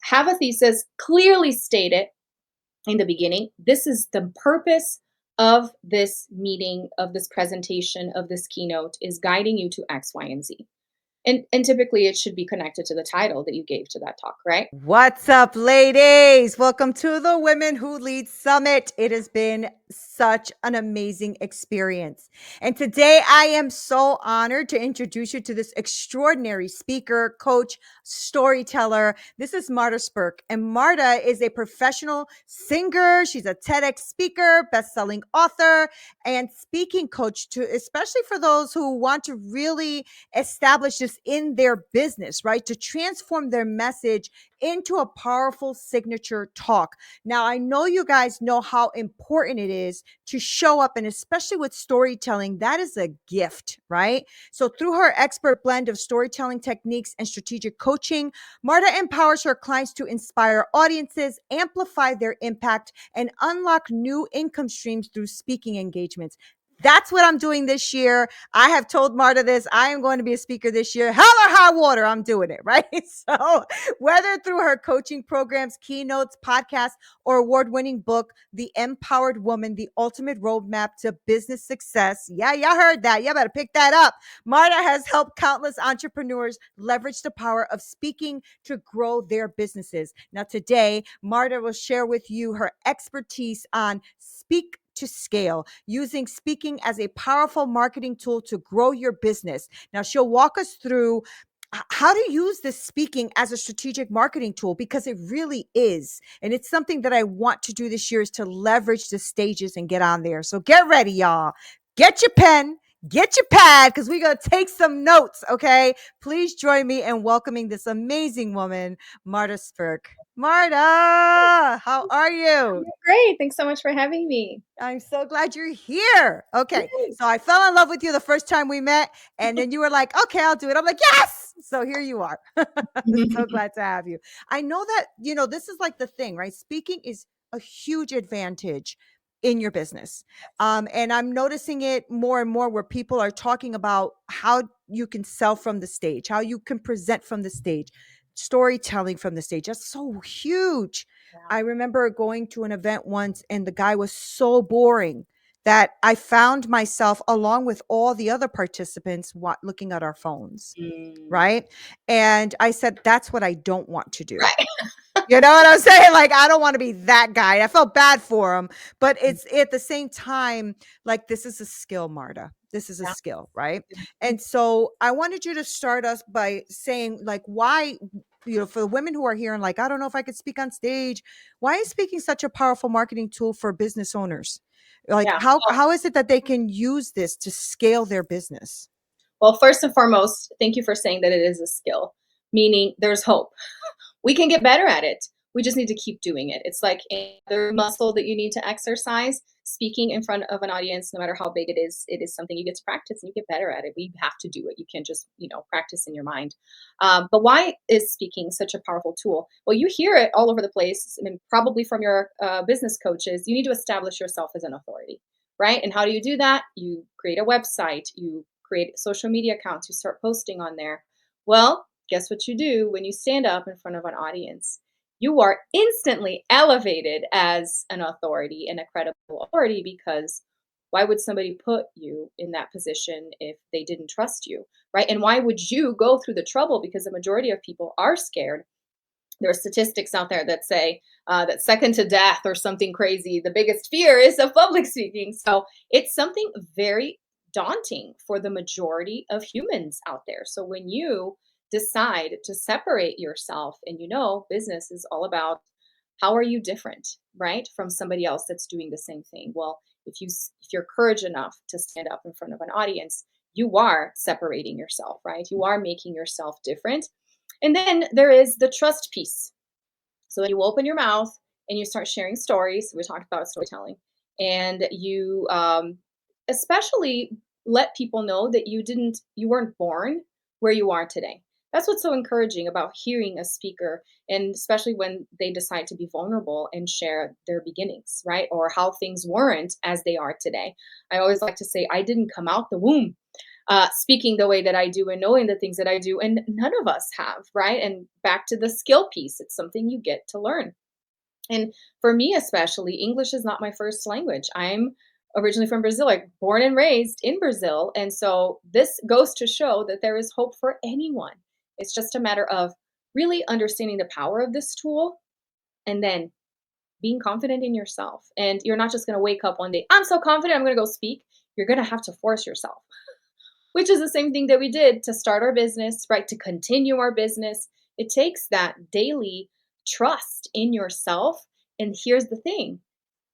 have a thesis, clearly state it in the beginning. This is the purpose of this meeting, of this presentation, of this keynote is guiding you to X, Y, and Z. And typically it should be connected to the title that you gave to that talk, right? What's up, ladies? Welcome to the Women Who Lead Summit. It has been such an amazing experience. And today I am so honored to introduce you to this extraordinary speaker, coach, storyteller. This is Marta Spurk. And Marta is a professional singer. She's a TEDx speaker, best-selling author, and speaking coach to, especially for those who want to really establish this in their business, right? To transform their message into a powerful signature talk. Now, I know you guys know how important it is to show up, and especially with storytelling, that is a gift, right? So through her expert blend of storytelling techniques and strategic coaching, Marta empowers her clients to inspire audiences, amplify their impact, and unlock new income streams through speaking engagements. That's what I'm doing this year. I have told Marta this. I am going to be a speaker this year. Hell or high water, I'm doing it, right? So whether through her coaching programs, keynotes, podcasts, or award-winning book, The Empowered Woman, The Ultimate Roadmap to Business Success. Yeah, y'all heard that. Y'all better pick that up. Marta has helped countless entrepreneurs leverage the power of speaking to grow their businesses. Now, today, Marta will share with you her expertise on speak to scale, using speaking as a powerful marketing tool to grow your business. Now, she'll walk us through how to use this speaking as a strategic marketing tool, because it really is. And it's something that I want to do this year, is to leverage the stages and get on there. So get ready, y'all. Get your pen, get your pad, because we're going to take some notes, okay? Please join me in welcoming this amazing woman, Marta Spurk. Marta, how are you? Great. Thanks so much for having me. I'm so glad you're here. Okay. So I fell in love with you the first time we met, and then you were like, okay, I'll do it. I'm like, yes. So here you are. So glad to have you. I know that, this is like the thing, right? Speaking is a huge advantage in your business. And I'm noticing it more and more, where people are talking about how you can sell from the stage, how you can present from the stage, storytelling from the stage. That's so huge. I remember going to an event once, and the guy was so boring that I found myself, along with all the other participants, looking at our phones. Right. And I said, that's what I don't want to do. Right. You know what I'm saying? Like, I don't want to be that guy. I felt bad for him, but it's at the same time, like, this is a skill, Marta. This is a skill, right? And so I wanted you to start us by saying, like, why, for the women who are here and like, I don't know if I could speak on stage. Why is speaking such a powerful marketing tool for business owners? Like, how is it that they can use this to scale their business? Well, first and foremost, thank you for saying that it is a skill, meaning there's hope. We can get better at it. We just need to keep doing it. It's like another muscle that you need to exercise. Speaking in front of an audience, no matter how big it is something you get to practice and you get better at it. We have to do it. You can't just, practice in your mind. But why is speaking such a powerful tool? Well, you hear it all over the place, and probably from your business coaches. You need to establish yourself as an authority, right? And how do you do that? You create a website, you create social media accounts, you start posting on there. Well, guess what you do when you stand up in front of an audience? You are instantly elevated as an authority and a credible authority, because why would somebody put you in that position if they didn't trust you, right? And why would you go through the trouble? Because the majority of people are scared. There are statistics out there that say that second to death or something crazy, the biggest fear is of public speaking. So it's something very daunting for the majority of humans out there. So when you decide to separate yourself, and business is all about how are you different, right, from somebody else that's doing the same thing. Well, if you're courage enough to stand up in front of an audience, you are separating yourself, right? You are making yourself different. And then there is the trust piece. So when you open your mouth and you start sharing stories, we talked about storytelling, and you especially let people know that you weren't born where you are today. That's what's so encouraging about hearing a speaker, and especially when they decide to be vulnerable and share their beginnings, right? Or how things weren't as they are today. I always like to say, I didn't come out the womb. speaking the way that I do and knowing the things that I do. And none of us have, right? And back to the skill piece, it's something you get to learn. And for me, especially, English is not my first language. I'm originally from Brazil, like born and raised in Brazil. And so this goes to show that there is hope for anyone. It's just a matter of really understanding the power of this tool and then being confident in yourself. And you're not just going to wake up one day, I'm so confident, I'm going to go speak. You're going to have to force yourself, which is the same thing that we did to start our business, right? To continue our business. It takes that daily trust in yourself. And here's the thing,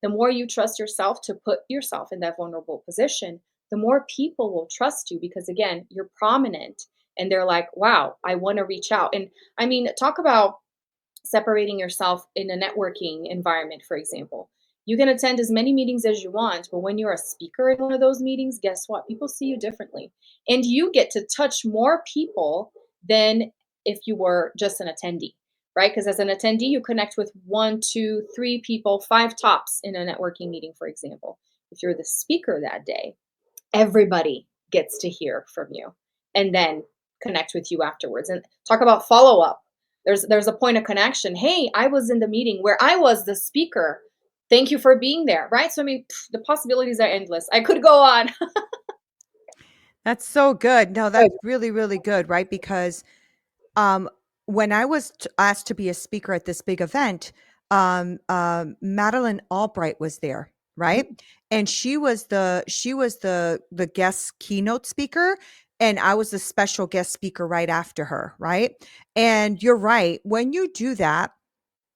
the more you trust yourself to put yourself in that vulnerable position, the more people will trust you because, again, you're prominent and they're like, wow, I want to reach out. And I mean, talk about separating yourself in a networking environment, for example. You can attend as many meetings as you want, but when you're a speaker in one of those meetings, guess what? People see you differently. And you get to touch more people than if you were just an attendee, right? Because as an attendee, you connect with one, two, three people, five tops in a networking meeting, for example. If you're the speaker that day, everybody gets to hear from you and then connect with you afterwards and talk about follow up. There's a point of connection. Hey, I was in the meeting where I was the speaker. Thank you for being there, right? So I mean, the possibilities are endless. I could go on. That's so good. No, Good. that's really, really good, right? Because Um, when I was asked to be a speaker at this big event, Madeline Albright was there, right? Mhm. And she was the guest keynote speaker, and I was the special guest speaker right after her, right? And you're right. When you do that,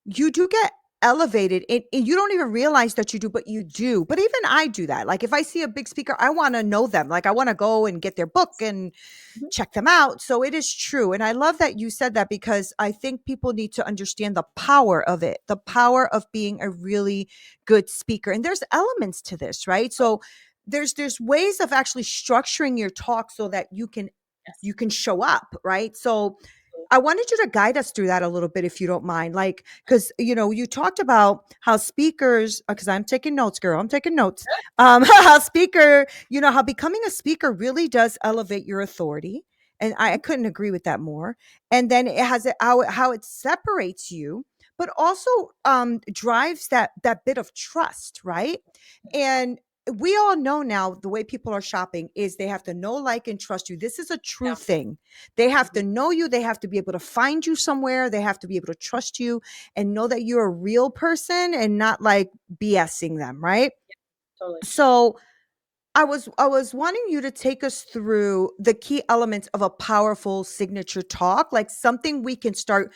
you do get elevated and you don't even realize that you do, but you do. But even I do that. Like if I see a big speaker, I want to know them. Like I want to go and get their book and Mhm. check them out. So it is true. And I love that you said that because I think people need to understand the power of it, the power of being a really good speaker. And there's elements to this, right? So there's ways of actually structuring your talk so that Yes. you can show up, right? So I wanted you to guide us through that a little bit, if you don't mind. Like, because, you talked about how speakers, because I'm taking notes, girl, I'm taking notes. How how becoming a speaker really does elevate your authority. And I Mhm. couldn't agree with that more. And then it has how it separates you, but also drives that bit of trust, right? And we all know now the way people are shopping is they have to know, like, and trust you. This is a true Yeah. thing. They have to Mhm. know you. They have to be able to find you somewhere. They have to be able to trust you and know that you're a real person and not like BSing them, right? Totally. So I was wanting you to take us through the key elements of a powerful signature talk, like something we can start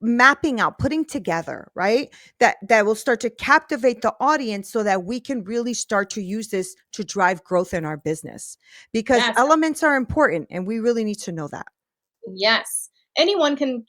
mapping out, putting together, right? That will start to captivate the audience so that we can really start to use this to drive growth in our business. Because Yes. elements are important and we really need to know that. Yes. Anyone can,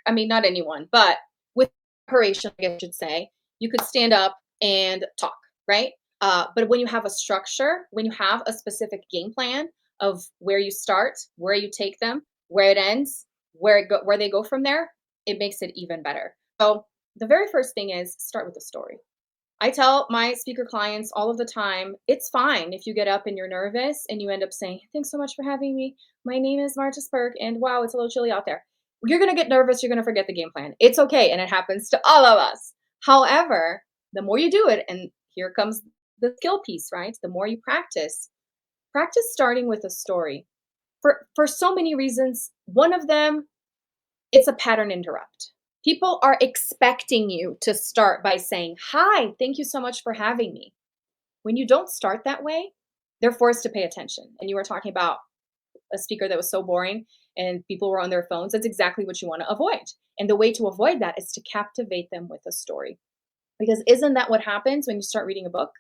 I mean, not anyone, but with preparation, I guess I should say, you could stand up and talk, right? But when you have a structure, when you have a specific game plan of where you start, where you take them, where it ends, where they go from there, it makes it even better. So the very first thing is start with a story. I tell my speaker clients all of the time, it's fine if you get up and you're nervous and you end up saying, thanks so much for having me. My name is Marta Spurk, and wow, it's a little chilly out there. You're going to get nervous. You're going to forget the game plan. It's okay. And it happens to all of us. However, the more you do it, and here comes the skill piece, right? The more you practice, practice starting with a story for so many reasons. One of them, it's a pattern interrupt. People are expecting you to start by saying, hi, thank you so much for having me. When you don't start that way, they're forced to pay attention. And you were talking about a speaker that was so boring and people were on their phones. That's exactly what you want to avoid. And the way to avoid that is to captivate them with a story. Because isn't that what happens when you start reading a book?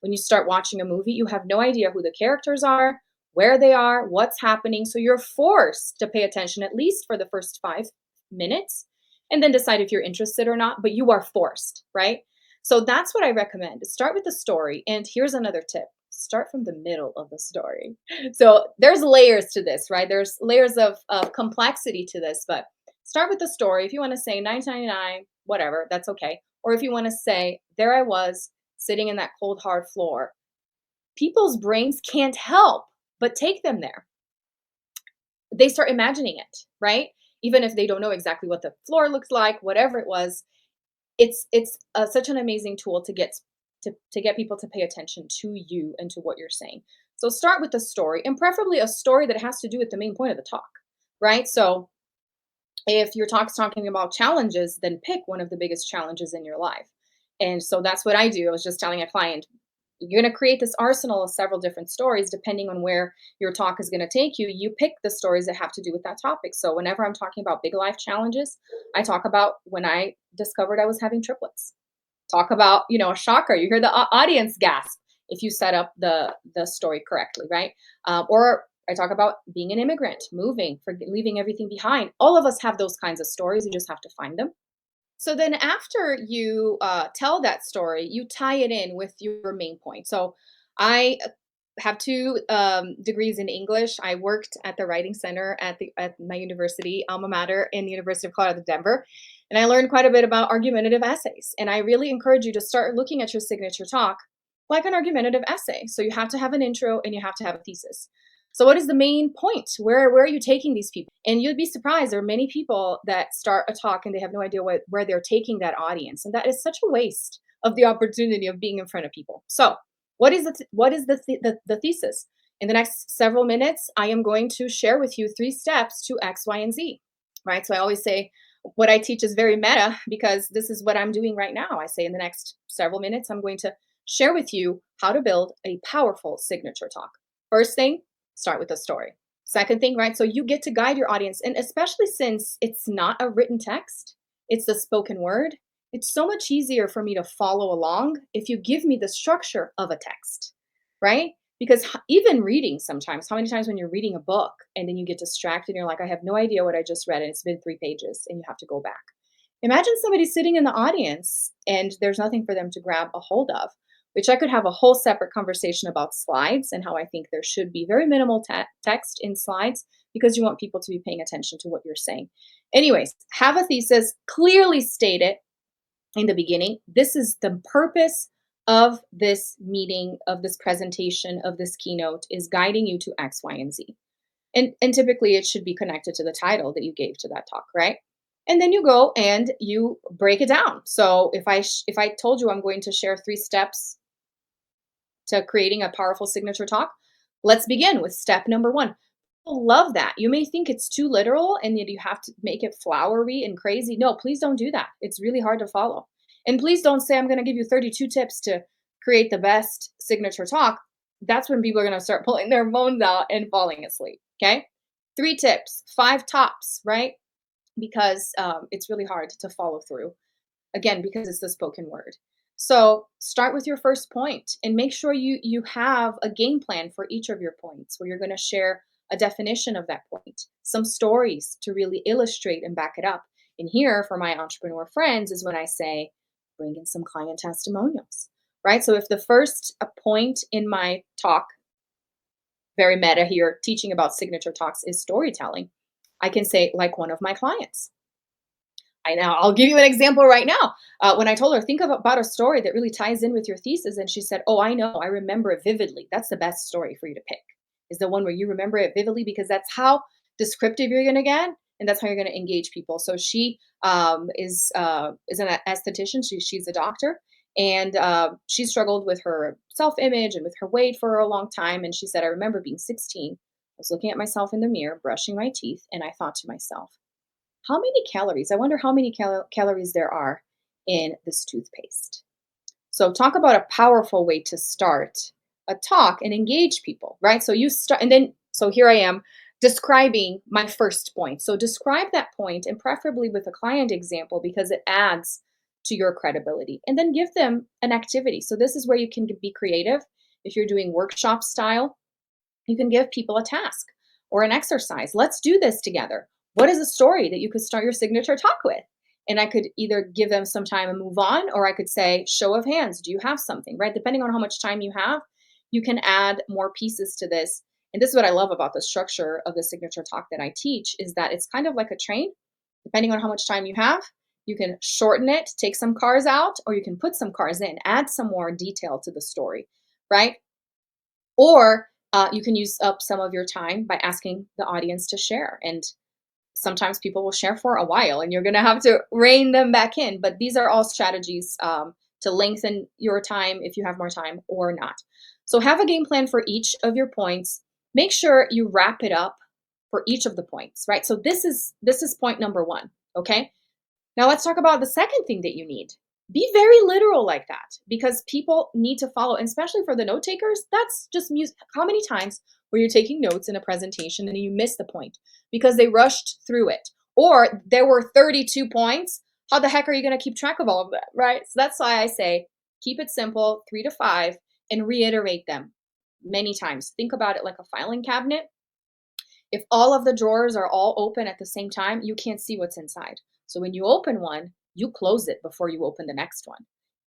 When you start watching a movie, you have no idea who the characters are, where they are, what's happening. So you're forced to pay attention at least for the first 5 minutes and then decide if you're interested or not. But you are forced, right? So that's what I recommend. Start with the story. And here's another tip, start from the middle of the story. So there's layers to this, right? There's layers of complexity to this, but start with the story. If you want to say 999, whatever, that's okay. Or if you want to say, there I was sitting in that cold, hard floor, people's brains can't help but take them there. They start imagining it, right? Even if they don't know exactly what the floor looks like, whatever it was, it's such an amazing tool to get people to pay attention to you and to what you're saying. So start with a story, and preferably a story that has to do with the main point of the talk, right? So if your talk's talking about challenges, then pick one of the biggest challenges in your life. And so that's what I do. I was just telling a client, you're going to create this arsenal of several different stories depending on where your talk is going to take you. You pick the stories that have to do with that topic. So whenever I'm talking about big life challenges, I talk about when I discovered I was having triplets. Talk about, a shocker. You hear the audience gasp if you set up the story correctly, right? Or I talk about being an immigrant, moving, for leaving everything behind. All of us have those kinds of stories. You just have to find them. So then after you tell that story, you tie it in with your main point. So I have two degrees in English. I worked at the Writing Center at my university, alma mater, in the University of Colorado, Denver. And I learned quite a bit about argumentative essays. And I really encourage you to start looking at your signature talk like an argumentative essay. So you have to have an intro and you have to have a thesis. So what is the main point? Where are you taking these people? And you'd be surprised. There are many people that start a talk and they have no idea where they're taking that audience. And that is such a waste of the opportunity of being in front of people. So what is the thesis? In the next several minutes, I am going to share with you 3 steps to X, Y, and Z, right? So I always say what I teach is very meta because this is what I'm doing right now. I say in the next several minutes, I'm going to share with you how to build a powerful signature talk. First thing, start with a story. Second thing, right? So you get to guide your audience. And especially since it's not a written text, it's the spoken word. It's so much easier for me to follow along if you give me the structure of a text, right? Because even reading sometimes, how many times when you're reading a book and then you get distracted and you're like, I have no idea what I just read and it's been 3 pages and you have to go back. Imagine somebody sitting in the audience and there's nothing for them to grab a hold of, which I could have a whole separate conversation about slides and how I think there should be very minimal text in slides because you want people to be paying attention to what you're saying. Anyways, have a thesis, clearly state it in the beginning. This is the purpose of this meeting, of this presentation, of this keynote is guiding you to X, Y, and Z. And typically it should be connected to the title that you gave to that talk, right? And then you go and you break it down. So if I told you I'm going to share 3 steps to creating a powerful signature talk, let's begin with step number 1. People love that. You may think it's too literal and that you have to make it flowery and crazy. No, please don't do that. It's really hard to follow. And please don't say, I'm going to give you 32 tips to create the best signature talk. That's when people are going to start pulling their phones out and falling asleep. Okay. 3 tips, 5 tops, right? Because it's really hard to follow through. Again, because it's the spoken word. So start with your first point and make sure you have a game plan for each of your points where you're going to share a definition of that point, some stories to really illustrate and back it up. And here for my entrepreneur friends is when I say, bring in some client testimonials, right? So if the first point in my talk, very meta here, teaching about signature talks is storytelling, I can say like one of my clients. I'll give you an example right now. When I told her, think about a story that really ties in with your thesis. And she said, oh, I know. I remember it vividly. That's the best story for you to pick, is the one where you remember it vividly, because that's how descriptive you're going to get. And that's how you're going to engage people. So she is an esthetician. She's a doctor. And she struggled with her self-image and with her weight for a long time. And she said, I remember being 16. I was looking at myself in the mirror, brushing my teeth. And I thought to myself, how many calories? I wonder how many calories there are in this toothpaste. So talk about a powerful way to start a talk and engage people, right? So you start, and then, so here I am describing my first point. So describe that point and preferably with a client example because it adds to your credibility. And then give them an activity. So this is where you can be creative. If you're doing workshop style, you can give people a task or an exercise. Let's do this together. What is a story that you could start your signature talk with? And I could either give them some time and move on, or I could say, show of hands, do you have something, right? Depending on how much time you have, you can add more pieces to this. And this is what I love about the structure of the signature talk that I teach, is that it's kind of like a train. Depending on how much time you have, you can shorten it, take some cars out, or you can put some cars in, add some more detail to the story, right? Or You can use up some of your time by asking the audience to share. And sometimes people will share for a while and you're going to have to rein them back in. But these are all strategies to lengthen your time if you have more time or not. So have a game plan for each of your points. Make sure you wrap it up for each of the points, right? So this is point number one. Okay. Now let's talk about the second thing that you need. Be very literal like that because people need to follow, and especially for the note takers, that's just music. How many times were you taking notes in a presentation and you missed the point because they rushed through it? Or there were 32 points. How the heck are you going to keep track of all of that, right? So that's why I say keep it simple, 3 to 5, and reiterate them many times. Think about it like a filing cabinet. If all of the drawers are all open at the same time, you can't see what's inside. So when you open one, you close it before you open the next one.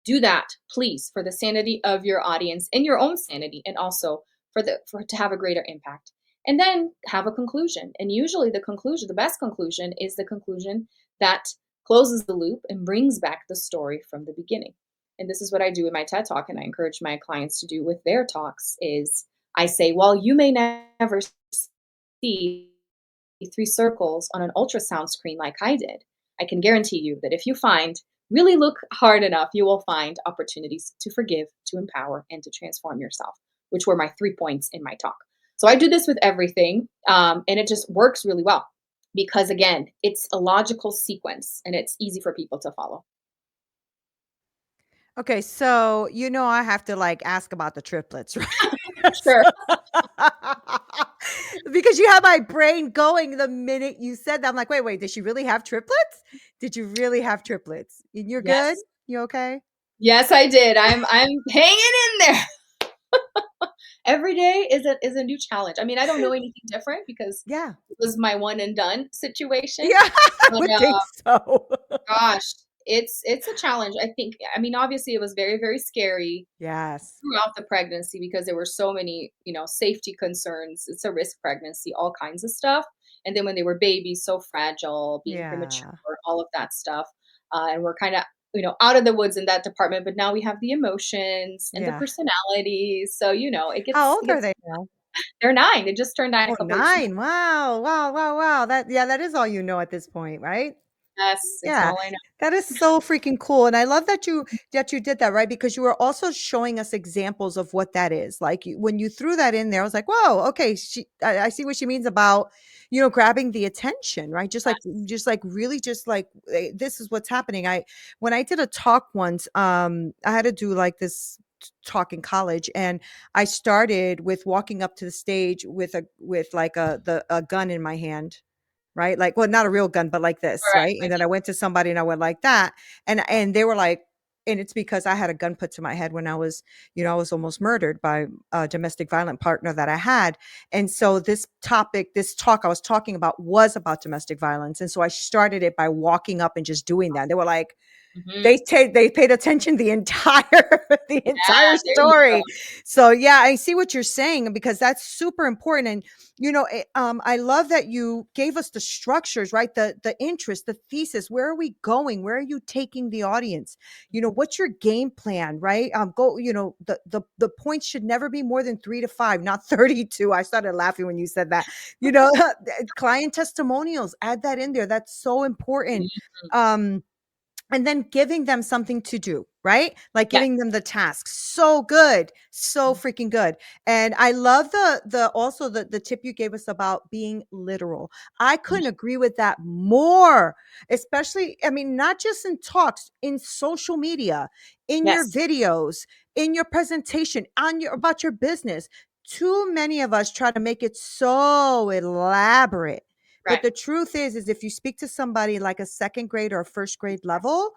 Do that, please, for the sanity of your audience and your own sanity, and also for to have a greater impact. And then have a conclusion. And usually the conclusion, the best conclusion, is the conclusion that closes the loop and brings back the story from the beginning. And this is what I do in my TED Talk, and I encourage my clients to do with their talks is I say, well, you may never see 3 circles on an ultrasound screen like I did, I can guarantee you that if you really look hard enough, you will find opportunities to forgive, to empower, and to transform yourself, which were my 3 points in my talk. So I do this with everything, and it just works really well because, again, it's a logical sequence and it's easy for people to follow. Okay, so I have to like ask about the triplets, right? Sure. Because you have my brain going the minute you said that. I'm like, wait, did she really have triplets? Did you really have triplets? And you're good? Yes. You okay? Yes, I did. I'm hanging in there. Every day is a new challenge. I mean, I don't know anything different because Yeah. it was my one and done situation. Yeah, I But would think so. gosh, it's a challenge. I think. I mean, obviously, it was very very scary Yes. throughout the pregnancy because there were so many safety concerns. It's a risk pregnancy, all kinds of stuff. And then when they were babies, so fragile, being premature, Yeah. all of that stuff, and we're kind of out of the woods in that department. But now we have the emotions and the Yeah. personalities. So it How gets old it are gets they now? they're 9. They just turned 9 a Oh, couple weeks ago. 9. Wow. Wow. Wow. Wow. That is all you know at this point, right? Yes, it's Yeah, all I know. that is so freaking cool, and I love that you did that, right? Because you were also showing us examples of what that is. Like when you threw that in there, I was like, "Whoa, okay, I see what she means about grabbing the attention, right? Just like really, just like this is what's happening." When I did a talk once, I had to do like this talk in college, and I started with walking up to the stage with like a gun in my hand, right? Like, well, not a real gun, but like this, Correct. right? And then I went to somebody and I went like that. And they were like, and it's because I had a gun put to my head when I was almost murdered by a domestic violent partner that I had. And so this talk I was talking about was about domestic violence. And so I started it by walking up and just doing that. They were like, Mhm. they paid attention the entire the entire Yeah, there you go. story. So yeah, I see what you're saying because that's super important. And I love that you gave us the structures, right? The interest, the thesis. Where are we going? Where are you taking the audience? What's your game plan, right? Go. The points should never be more than 3 to 5, not 32. I started laughing when you said that. Client testimonials. Add that in there. That's so important. Mhm. Um, and then giving them something to do, right? Like Yes. giving them the task. So good. So Mhm. freaking good. And I love the tip you gave us about being literal. I Mhm. couldn't agree with that more. Especially, I mean, not just in talks, in social media, in your Yes. videos, in your presentation, on your about your business. Too many of us try to make it so elaborate. But Right. the truth is if you speak to somebody like a second grade or a first grade level,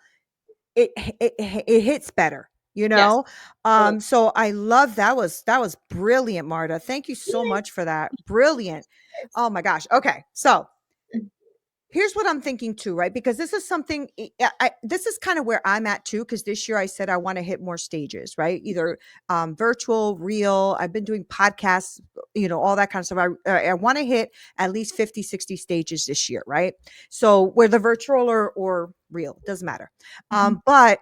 it hits better, you Yes. know? Totally. So I love that was brilliant, Marta. Thank you so Yay. much for that. Brilliant. Oh my gosh. Okay. So here's what I'm thinking too, right? Because this is something this is kind of where I'm at too. Because this year I said I want to hit more stages, right? Either virtual, real. I've been doing podcasts, all that kind of stuff. I want to hit at least 50, 60 stages this year, right? So whether virtual or real, doesn't matter. Mhm. But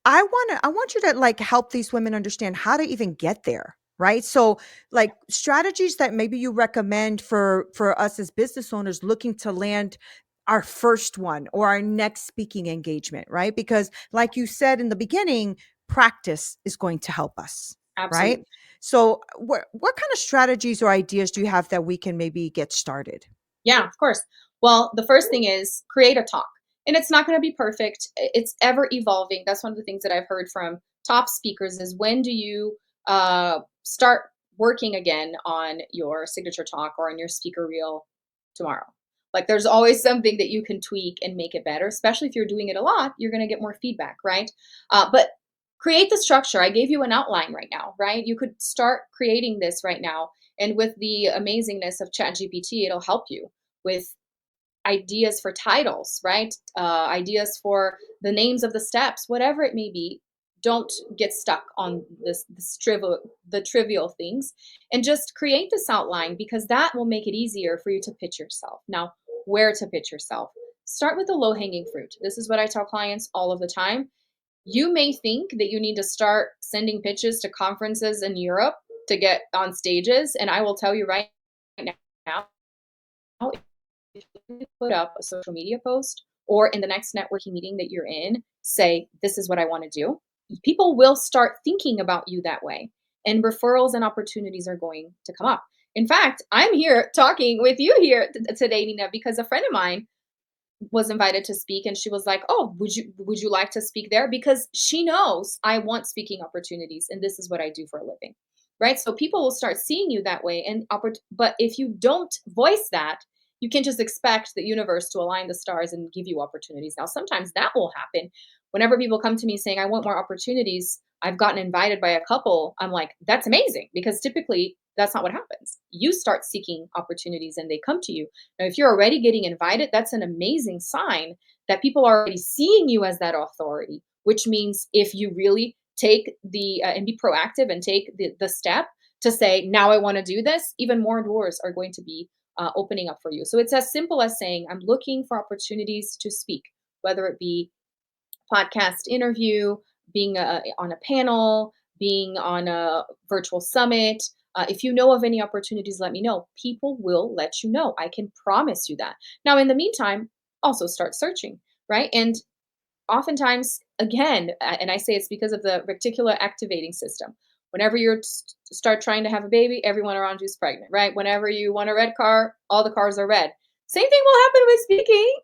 I want you to like help these women understand how to even get there. right? So like strategies that maybe you recommend for us as business owners looking to land our first one or our next speaking engagement, right? Because like you said in the beginning, practice is going to help us, right? Absolutely. So what kind of strategies or ideas do you have that we can maybe get started? Yeah, of course. Well, the first thing is create a talk. And it's not going to be perfect. It's ever evolving. That's one of the things that I've heard from top speakers is when do you start working again on your signature talk or on your speaker reel tomorrow? Like there's always something that you can tweak and make it better, especially if you're doing it a lot, you're going to get more feedback, right? But create the structure. I gave you an outline right now, right? You could start creating this right now. And with the amazingness of ChatGPT, it'll help you with ideas for titles, right? Ideas for the names of the steps, whatever it may be. Don't get stuck on the trivial things, and just create this outline because that will make it easier for you to pitch yourself. Now, where to pitch yourself? Start with the low hanging fruit. This is what I tell clients all of the time. You may think that you need to start sending pitches to conferences in Europe to get on stages, and I will tell you right now, if you put up a social media post or in the next networking meeting that you're in, say, this is what I want to do, people will start thinking about you that way. And referrals and opportunities are going to come up. In fact, I'm here talking with you here today, Nina, because a friend of mine was invited to speak and she was like, "Oh, would you like to speak there?" Because she knows I want speaking opportunities and this is what I do for a living. Right? So people will start seeing you that way but if you don't voice that, you can just expect the universe to align the stars and give you opportunities. Now, sometimes that will happen. Whenever people come to me saying, "I want more opportunities," I've gotten invited by a couple. I'm like, "That's amazing," because typically that's not what happens. You start seeking opportunities and they come to you. Now, if you're already getting invited, that's an amazing sign that people are already seeing you as that authority, which means if you really take and be proactive and take the step to say, now I want to do this, even more doors are going to be opening up for you. So it's as simple as saying, I'm looking for opportunities to speak, whether it be podcast interview, being on a panel, being on a virtual summit. If you know of any opportunities, let me know. People will let you know. I can promise you that. Now, in the meantime, also start searching, right? And oftentimes, again, and I say it's because of the reticular activating system. Whenever you start trying to have a baby, everyone around you is pregnant, right? Whenever you want a red car, all the cars are red. Same thing will happen with speaking.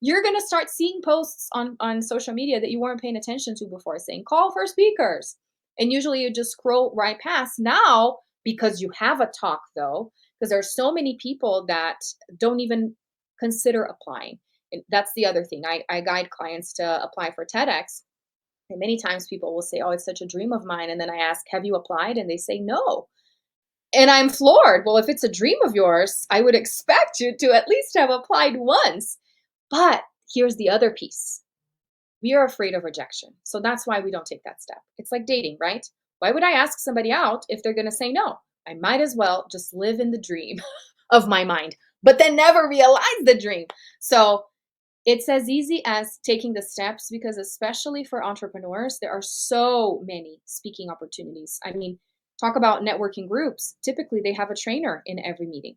You're going to start seeing posts on social media that you weren't paying attention to before saying, call for speakers. And usually you just scroll right past. Now, because you have a talk, though, because there are so many people that don't even consider applying. And that's the other thing. I guide clients to apply for TEDx. And many times people will say, "Oh, it's such a dream of mine." And then I ask, "Have you applied?" And they say, "No." And I'm floored. Well, if it's a dream of yours, I would expect you to at least have applied once. But here's the other piece. We are afraid of rejection. So that's why we don't take that step. It's like dating, right? Why would I ask somebody out if they're going to say no? I might as well just live in the dream of my mind, but then never realize the dream. So it's as easy as taking the steps because, especially for entrepreneurs, there are so many speaking opportunities. I mean, talk about networking groups. Typically, they have a trainer in every meeting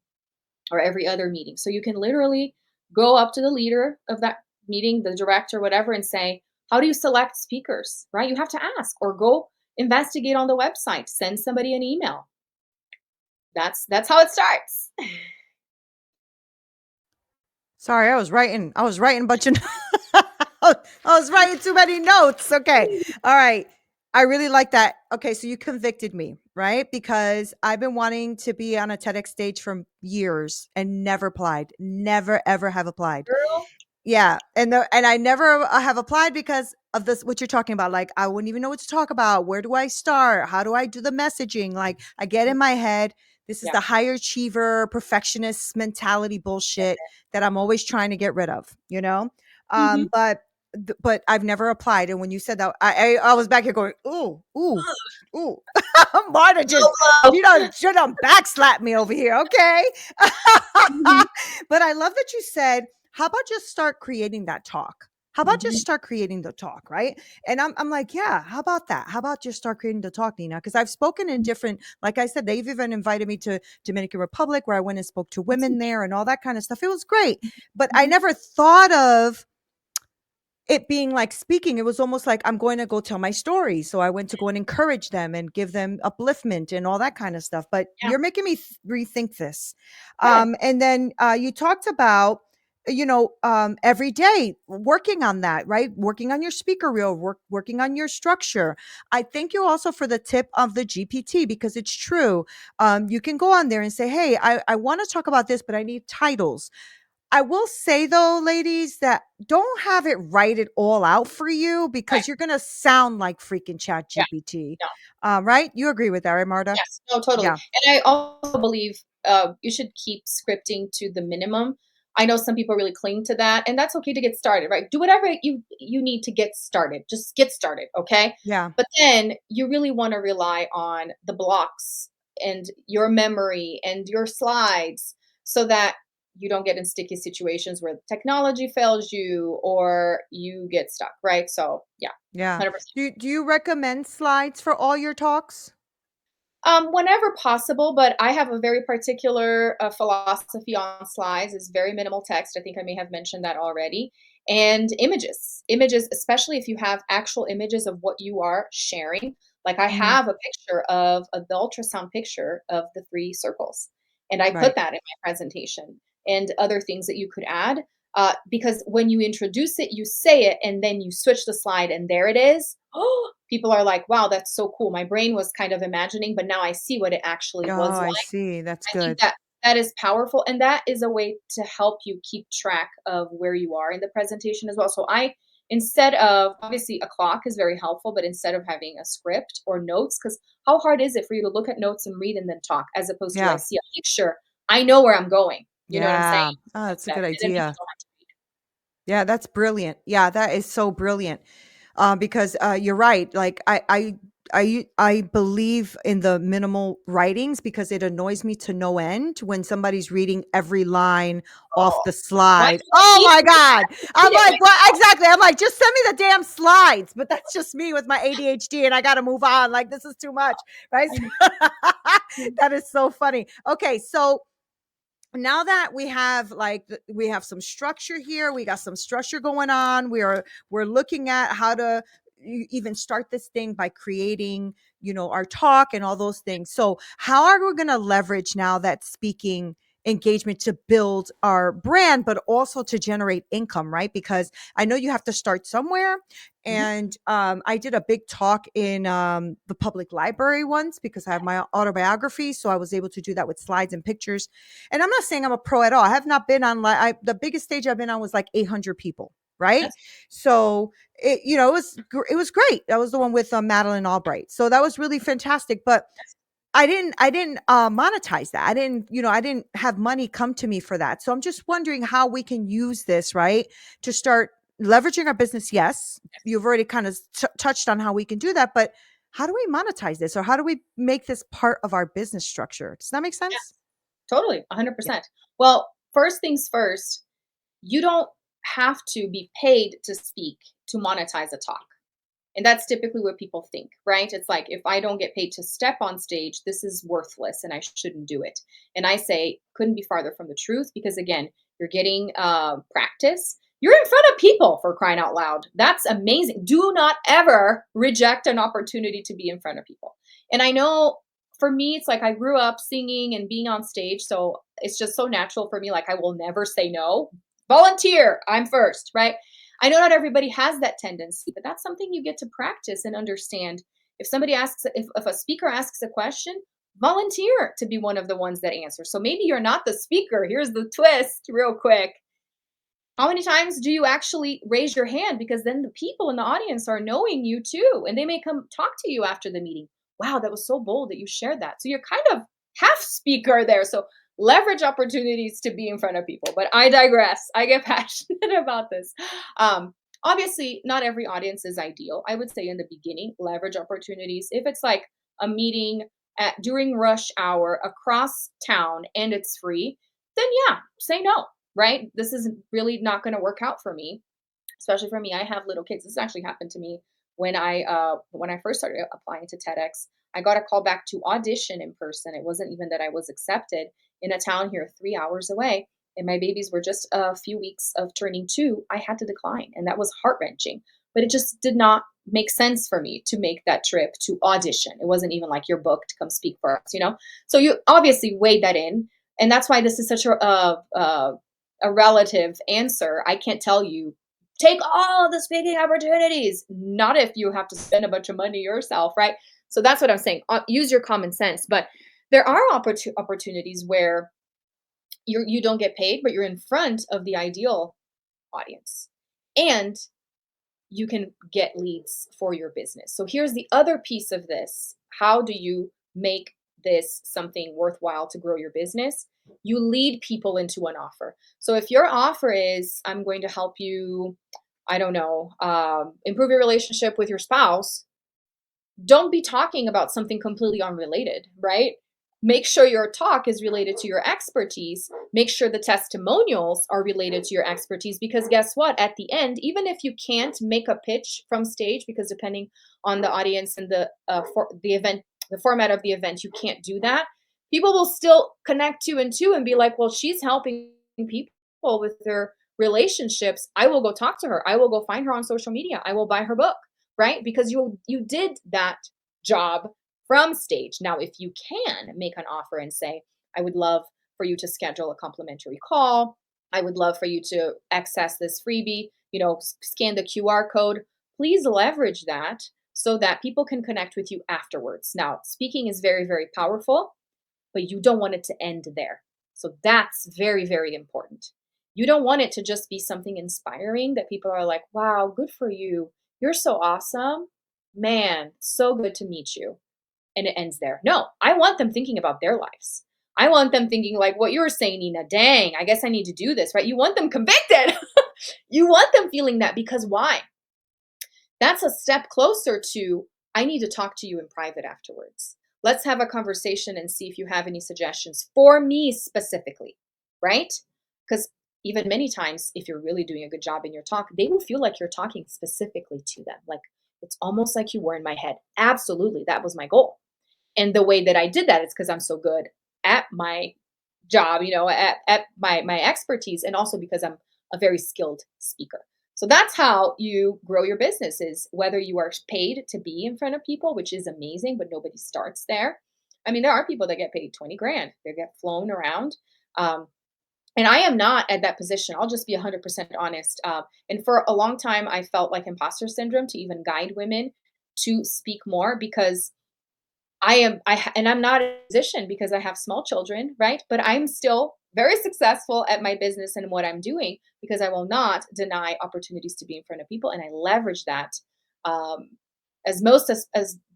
or every other meeting. So you can literally go up to the leader of that meeting, the director, whatever, and say, "How do you select speakers?" Right? You have to ask or go investigate on the website, send somebody an email. That's how it starts. Sorry, I was writing a bunch of I was writing too many notes. Okay. All right. I really like that. Okay, so you convicted me, right? Because I've been wanting to be on a TEDx stage for years and never applied. Never ever have applied. Girl, Yeah, and I never have applied because of this what you're talking about. Like I wouldn't even know what to talk about. Where do I start? How do I do the messaging? Like I get in my head, this is yeah, the higher achiever, perfectionist mentality bullshit that I'm always trying to get rid of, you know? hmm But I've never applied. And when you said that, I was back here going, ooh, ooh, ooh. Marta just low she done backslap me over here. Okay. blow. But I love that you said, how about just start creating that talk? How about just Mhm. start creating the talk, right? And I'm like, yeah, how about that? How about just start creating the talk, Nina? Because I've spoken in different, like I said, they've even invited me to Dominican Republic where I went and spoke to That's women there amazing. and all that kind of stuff. It was great. But I Mhm. never thought of it being like speaking. It was almost like I'm going to go tell my story. So I went to go and encourage them and give them upliftment and all that kind of stuff. But Yeah, you're making me rethink this. good. And then you talked about, every day working on that, right? Working on your speaker reel, working on your structure. I thank you also for the tip of the GPT because it's true. You can go on there and say, hey, I want to talk about this, but I need titles. I will say though, ladies, that don't have it write it all out for you Right. because you're gonna sound like freaking Chat Yeah. GPT. No. Right? You agree with that, right, Marta? Yes. No, totally. Yeah. And I also believe you should keep scripting to the minimum. I know some people really cling to that, and that's okay to get started, right? Do whatever you need to get started. Just get started, okay? Yeah. But then you really want to rely on the blocks and your memory and your slides so that you don't get in sticky situations where technology fails you or you get stuck, right? So, yeah, Yeah. 100%. Do you recommend slides for all your talks? Whenever possible, but I have a very particular philosophy on slides. Is very minimal text. I think I may have mentioned that already. And images, images, especially if you have actual images of what you are sharing. Like I Mhm. have a picture of the ultrasound picture of the three circles, and I put Right. that in my presentation and other things that you could add. Because when you introduce it, you say it, and then you switch the slide, and there it is. Oh, people are like, "Wow, that's so cool." My brain was kind of imagining, but now I see what it actually Oh, was I like. see. That's I think good. that that is powerful, and that is a way to help you keep track of where you are in the presentation as well. So I instead of obviously a clock is very helpful, but instead of having a script or notes, because how hard is it for you to look at notes and read and then talk, as opposed to I Yeah. see a picture, I know where I'm going. You know what I'm saying? Yeah. So Oh, that's that's a better, good and then people idea. don't have to read. Yeah, that's brilliant. Yeah, that is so brilliant. Because you're right. Like I believe in the minimal writings because it annoys me to no end when somebody's reading every line off Oh, the why slide. do I Oh need my to read God. I'm it like, what myself? exactly? I'm like, just send me the damn slides. But that's just me with my ADHD and I gotta move on. Like, this is too much, right? I know. That is so funny. Okay, so now that we have we have some structure here, we got some structure going on, we're looking at how to even start this thing by creating our talk and all those things. So how are we going to leverage now that speaking engagement to build our brand but also to generate income, right? Because I know you have to start somewhere. Mhm. And I did a big talk in the public library once because I have my autobiography, so I was able to do that with slides and pictures. And I'm not saying I'm a pro at all. I have not been on the biggest stage I've been on was like 800 people, right? That's So it was great. That was the one with Madeline Albright. So that was really fantastic. But I didn't monetize that. I didn't have money come to me for that. So I'm just wondering how we can use this, right, to start leveraging our business. Yes, you've already kind of touched on how we can do that, but how do we monetize this or how do we make this part of our business structure? Does that make yeah, sense? totally, Yeah. 100%. Well, first things first, you don't have to be paid to speak to monetize a talk. And that's typically what people think, right? It's like, if I don't get paid to step on stage, this is worthless and I shouldn't do it. And I say, couldn't be farther from the truth because, again, you're getting practice. You're in front of people for crying out loud. That's amazing. Do not ever reject an opportunity to be in front of people. And I know for me, it's like I grew up singing and being on stage. So it's just so natural for me. Like, I will never say no. Volunteer, I'm first, right? I know not everybody has that tendency, but that's something you get to practice and understand. If somebody asks, if a speaker asks a question, volunteer to be one of the ones that answer. So maybe you're not the speaker. Here's the twist, real quick. How many times do you actually raise your hand? Because then the people in the audience are knowing you too, and they may come talk to you after the meeting. Wow, that was so bold that you shared that. So you're kind of half speaker there. So leverage opportunities to be in front of people. But I digress. I get passionate about this. Obviously, not every audience is ideal. I would say in the beginning, leverage opportunities. If it's like a meeting during rush hour across town and it's free, then yeah, say no, right? This is really not going to work out for me. especially for me. I have little kids. This actually happened to me when I first started applying to TEDx. I got a call back to audition in person. It wasn't even that I was accepted in a town here 3 hours away, and my babies were just a few weeks of turning two. I had to decline, and that was heart wrenching. But it just did not make sense for me to make that trip to audition. It wasn't even like you're booked, come speak for us, you know. So you obviously weighed that in, and that's why this is such a relative answer. I can't tell you take all the speaking opportunities. Not if you have to spend a bunch of money yourself, right? So that's what I'm saying. Use your common sense. But there are opportunities where you don't get paid, but you're in front of the ideal audience, and you can get leads for your business. So here's the other piece of this. How do you make this something worthwhile to grow your business? You lead people into an offer. So if your offer is, I'm going to help you, I don't know, improve your relationship with your spouse, don't be talking about something completely unrelated, right? Make sure your talk is related to your expertise. Make sure the testimonials are related to your expertise, because guess what? At the end, even if you can't make a pitch from stage, because depending on the audience and the event, the format of the event, you can't do that. People will still connect two and two and be like, well, she's helping people with their relationships. I will go talk to her. I will go find her on social media. I will buy her book, right? Because you did that job from stage. Now, if you can make an offer and say, I would love for you to schedule a complimentary call. I would love for you to access this freebie, scan the QR code. Please leverage that so that people can connect with you afterwards. Now, speaking is very, very powerful, but you don't want it to end there. So that's very, very important. You don't want it to just be something inspiring that people are like, wow, good for you. You're so awesome. Man, so good to meet you. And it ends there. No, I want them thinking about their lives. I want them thinking like what you were saying, Neena, dang, I guess I need to do this, right? You want them convicted. You want them feeling that, because why? That's a step closer to, I need to talk to you in private afterwards. Let's have a conversation and see if you have any suggestions for me specifically, right? Because even many times, if you're really doing a good job in your talk, they will feel like you're talking specifically to them. Like it's almost like you were in my head. Absolutely. That was my goal. And the way that I did that is because I'm so good at my job, at my expertise, and also because I'm a very skilled speaker. So that's how you grow your business, is whether you are paid to be in front of people, which is amazing, but nobody starts there. I mean, there are people that get paid 20 grand. They get flown around. And I am not at that position. I'll just be 100% honest. And for a long time, I felt like imposter syndrome to even guide women to speak more, because and I'm not in a position because I have small children, right? But I'm still very successful at my business and what I'm doing, because I will not deny opportunities to be in front of people. And I leverage that um, as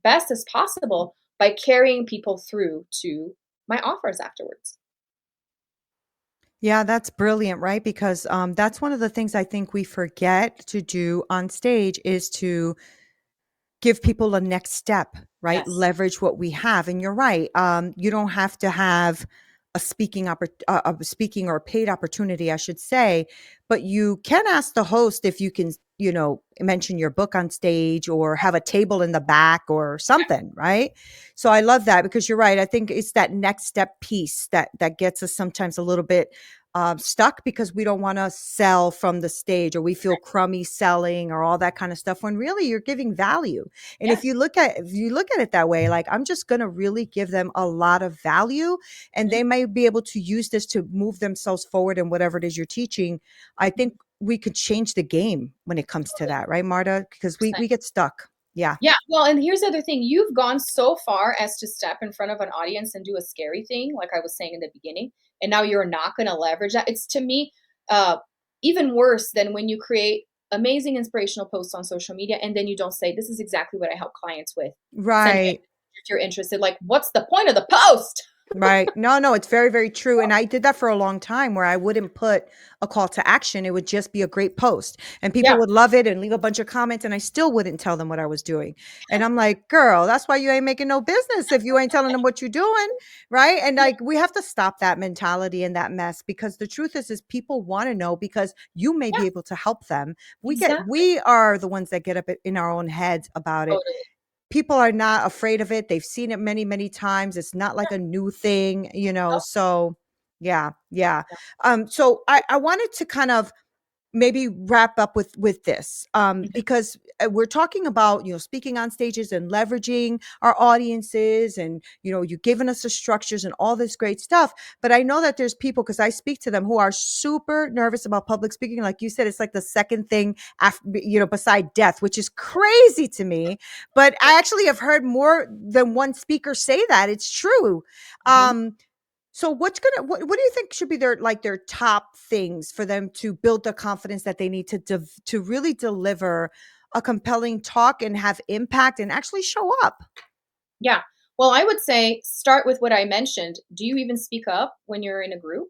best as possible by carrying people through to my offers afterwards. Yeah, that's brilliant, right? Because that's one of the things I think we forget to do on stage is to give people a next step, right? Yes. Leverage what we have. And you're right. You don't have to have a speaking or a paid opportunity, I should say, but you can ask the host if you can, mention your book on stage or have a table in the back or something, right? So I love that, because you're right. I think it's that next step piece that gets us sometimes a little bit stuck, because we don't want to sell from the stage, or we feel crummy selling or all that kind of stuff, when really you're giving value. And Yeah. if you look at it that way, like, I'm just going to really give them a lot of value, and Mhm. they may be able to use this to move themselves forward in whatever it is you're teaching. I think we could change the game when it comes to Totally. that, right, Marta? Because we 100%. we get stuck. Yeah. Yeah, well, and here's the other thing. You've gone so far as to step in front of an audience and do a scary thing, like I was saying in the beginning, and now you're not going to leverage that. It's, to me, uh, even worse than when you create amazing inspirational posts on social media and then you don't say, this is exactly what I help clients with. Send me Right. if you're interested. Like, what's the point of the post? Right. No, no, it's very, very true. And I did that for a long time where I wouldn't put a call to action. It would just be a great post and people Yeah, would love it and leave a bunch of comments and I still wouldn't tell them what I was doing. And I'm like, girl, that's why you ain't making no business if you ain't telling them what you're doing. Right. And yeah, like we have to stop that mentality and that mess because the truth is people want to know because you may yeah, be able to help them. exactly. We are the ones that get up in our own heads about it. Totally. People are not afraid of it. They've seen it many, many times. It's not like a new thing, you know. Oh, So yeah, yeah. yeah. So I wanted to kind of maybe wrap up with this Mhm. because we're talking about speaking on stages and leveraging our audiences and you giving us the structures and all this great stuff, but I know that there's people because I speak to them who are super nervous about public speaking. Like you said, it's like the second thing after beside death, which is crazy to me, but I actually have heard more than one speaker say that it's true. Mhm. um so what do you think should be their top things for them to build the confidence that they need to really deliver a compelling talk and have impact and actually show up? Yeah. Well, I would say start with what I mentioned. Do you even speak up when you're in a group?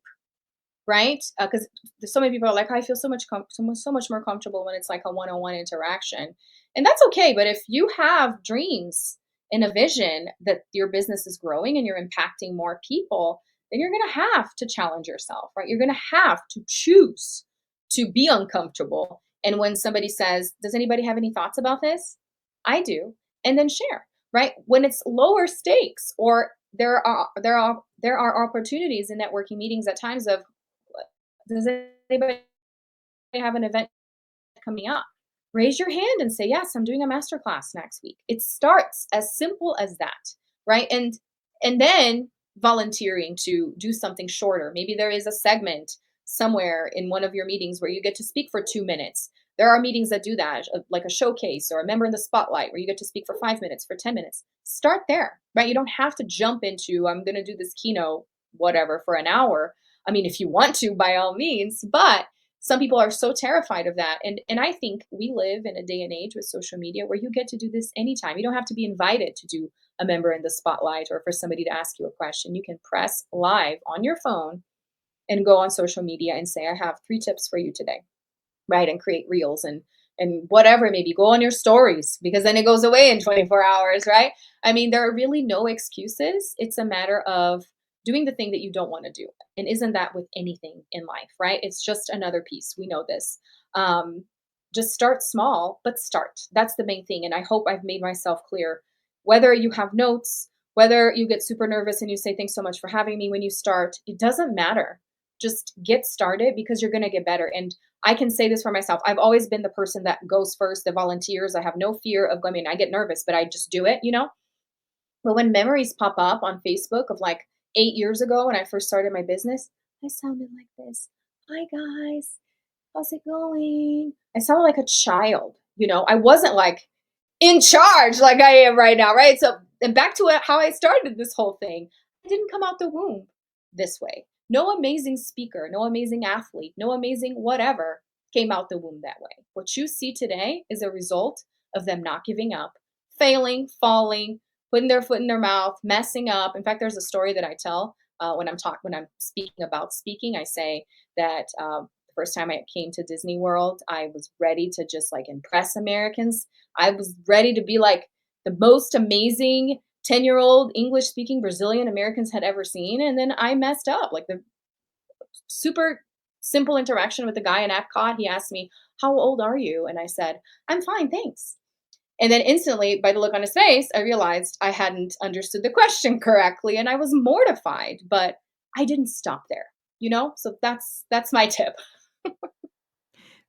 Right? Because so many people are like, I feel so much more comfortable when it's like a one-on-one interaction, and that's okay. But if you have dreams and a vision that your business is growing and you're impacting more people, then you're going to have to challenge yourself, right? You're going to have to choose to be uncomfortable. And when somebody says, "Does anybody have any thoughts about this?" I do, and then share. Right? When it's lower stakes, or there are opportunities in networking meetings at times of, does anybody have an event coming up? Raise your hand and say, yes, I'm doing a masterclass next week. It starts as simple as that, right? And then volunteering to do something shorter. Maybe there is a segment somewhere in one of your meetings where you get to speak for 2 minutes. There are meetings that do that, like a showcase or a member in the spotlight where you get to speak for 5 minutes, for 10 minutes. Start there, right? You don't have to jump into, I'm going to do this keynote, whatever, for an hour. I mean, if you want to, by all means, but some people are so terrified of that. And I think we live in a day and age with social media where you get to do this anytime. You don't have to be invited to do a member in the spotlight or for somebody to ask you a question. You can press live on your phone and go on social media and say, I have 3 tips for you today, right? And create reels and whatever, maybe go on your stories, because then it goes away in 24 hours, right? I mean, there are really no excuses. It's a matter of doing the thing that you don't want to do. And isn't that with anything in life, right? It's just another piece. We know this. Um, just start small, but start. That's the main thing. And I hope I've made myself clear. Whether you have notes, whether you get super nervous and you say, thanks so much for having me when you start, it doesn't matter. Just get started, because you're going to get better. And I can say this for myself. I've always been the person that goes first, that volunteers. I have no fear of going. I mean, I get nervous, but I just do it. But when memories pop up on Facebook of like 8 years ago when I first started my business, I sounded like this. Hi, guys. How's it going? I sounded like a child. I wasn't like in charge like I am right now, right? So, and back to how I started this whole thing, I didn't come out the womb this way. No amazing speaker, no amazing athlete, no amazing whatever came out the womb that way. What you see today is a result of them not giving up, failing, falling, putting their foot in their mouth, messing up. In fact, there's a story that I tell when I'm speaking about speaking. I say that the first time I came to Disney World, I was ready to just like impress Americans. I was ready to be like the most amazing 10-year-old English speaking Brazilian Americans had ever seen. And then I messed up. Like the super simple interaction with the guy in Epcot, he asked me, "How old are you?" And I said, "I'm fine, thanks." And then instantly, by the look on his face, I realized I hadn't understood the question correctly, and I was mortified, but I didn't stop there. So that's my tip.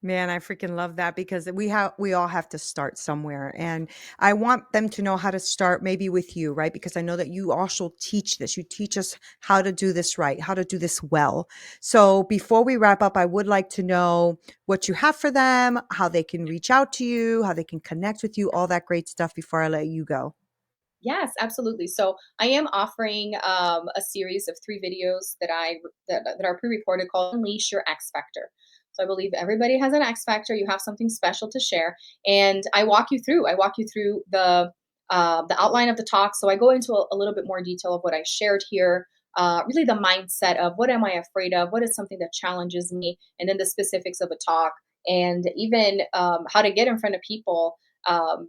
Man, I freaking love that because we all have to start somewhere. And I want them to know how to start maybe with you, right? Because I know that you also teach this. You teach us how to do this right, how to do this well. So before we wrap up, I would like to know what you have for them, how they can reach out to you, how they can connect with you, all that great stuff before I let you go. Yes, absolutely. So I am offering a series of 3 videos that are pre-recorded called "Unleash Your X Factor." So I believe everybody has an X factor. You have something special to share, and I walk you through. I walk you through the outline of the talk. So I go into a little bit more detail of what I shared here. really the mindset of what am I afraid of, what is something that challenges me, and then the specifics of a talk, and even how to get in front of people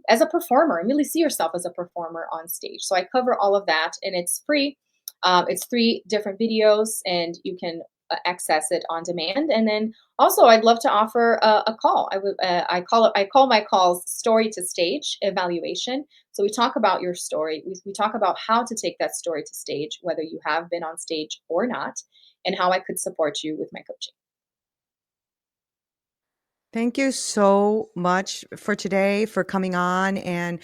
as a performer and really see yourself as a performer on stage. So I cover all of that, and it's free. It's 3 different videos, and you can access it on demand. And then also, I'd love to offer a call. I call my calls story to stage evaluation. So we talk about your story. We talk about how to take that story to stage, whether you have been on stage or not, and how I could support you with my coaching. Thank you so much for today, for coming on and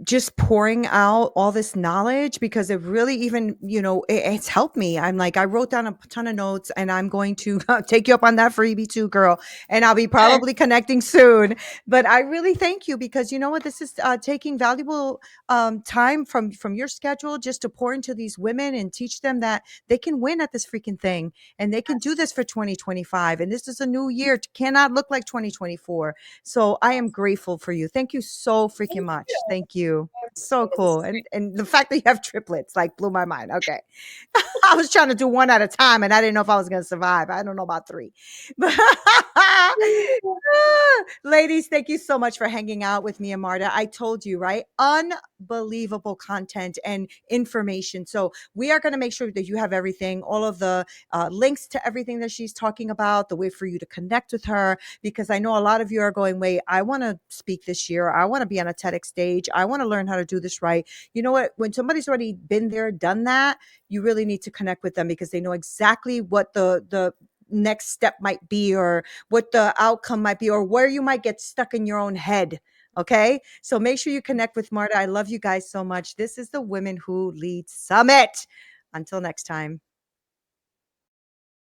just pouring out all this knowledge, because it really even, it's helped me. I'm like, I wrote down a ton of notes, and I'm going to take you up on that freebie too, girl. And I'll be probably connecting soon. But I really thank you, because you know what? This is taking valuable time from your schedule just to pour into these women and teach them that they can win at this freaking thing, and they can do this for 2025. And this is a new year. It cannot look like 2024. So I am grateful for you. Thank you so freaking Thank much. you. Thank you. I So appreciate it. This cool. is great. And the fact that you have triplets like blew my mind. Okay. I was trying to do one at a time, and I didn't know if I was going to survive. I don't know about three. But ladies, thank you so much for hanging out with me and Marta. I told you, right? Unbelievable content and information. So we are going to make sure that you have everything, all of the links to everything that she's talking about, the way for you to connect with her, because I know a lot of you are going, wait, I want to speak this year. I want to be on a TEDx stage. I want to learn how to do this right. You know what? When somebody's already been there, done that, you really need to connect with them, because they know exactly what the next step might be, or what the outcome might be, or where you might get stuck in your own head. Okay. So make sure you connect with Marta. I love you guys so much. This is the Women Who Lead Summit. Until next time.